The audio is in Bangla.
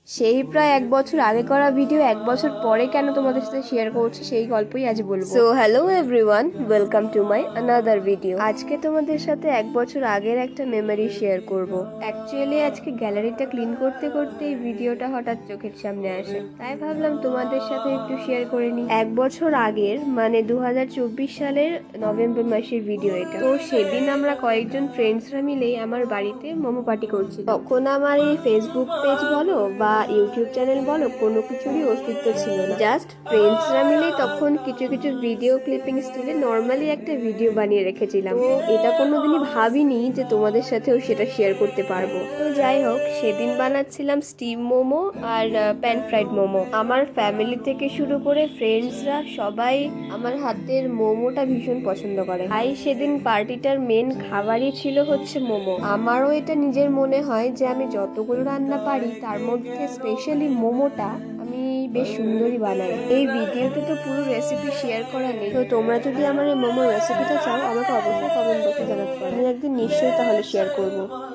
সেই প্রায় 1 বছর আগে করা ভিডিও 1 বছর পরে কেন তোমাদের সাথে শেয়ার করছি সেই গল্পই আজ বলবো। So hello everyone, welcome to my another video. আজকে তোমাদের সাথে 1 বছর আগের একটা মেমোরি শেয়ার করব। অ্যাকচুয়ালি আজকে গ্যালারিটা ক্লিন করতে করতে এই ভিডিওটা হঠাৎ চোখের সামনে আসে, তাই ভাবলাম তোমাদের সাথে একটু শেয়ার করে নিই। 1 বছর আগের মানে 2024 সালের নভেম্বর মাসের ভিডিও এটা। তো সেদিন আমরা কয়েকজন ফ্রেন্ডসরা মিলেই আমার বাড়িতে মোমো পার্টি করছি। তখন আমার এই ফেসবুক পেজ বলো বা ইউটিউব চ্যানেল বলো কোনো কিছুরই অস্তিত্ব ছিল না। জাস্ট ফ্রেন্ডসরা মিলে তখন কিছু কিছু ভিডিও ক্লিপিংস তুলে নর্মালি একটা ভিডিও বানিয়ে রেখেছিলাম। তো এটা কোনোদিনই ভাবিনি যে তোমাদের সাথেও সেটা শেয়ার করতে পারবো। তো যাই হোক, সেদিন বানাচ্ছিলাম স্টিম মোমো আর প্যান ফ্রাইড মোমো। আমার ফ্যামিলি থেকে শুরু করে ফ্রেন্ডসরা সবাই আমার হাতের মোমোটা ভীষণ পছন্দ করে। তাই সেদিন পার্টিটার মেন খাবারই ছিল হচ্ছে মোমো। আমারও এটা নিজের মনে হয় যে আমি যতগুলো রান্না পারি তার মধ্যে স্পেশালি মোমোটা আমি বেশ সুন্দরই বানাই। এই ভিডিওতে তো পুরো রেসিপি শেয়ার করা নেই, তো তোমরা যদি আমার এই মোমোর রেসিপিটা চাও আমাকে অবশ্যই কমেন্ট বক্সে জানাতে পারো। আমি একদিন নিশ্চয়ই তাহলে শেয়ার করবো।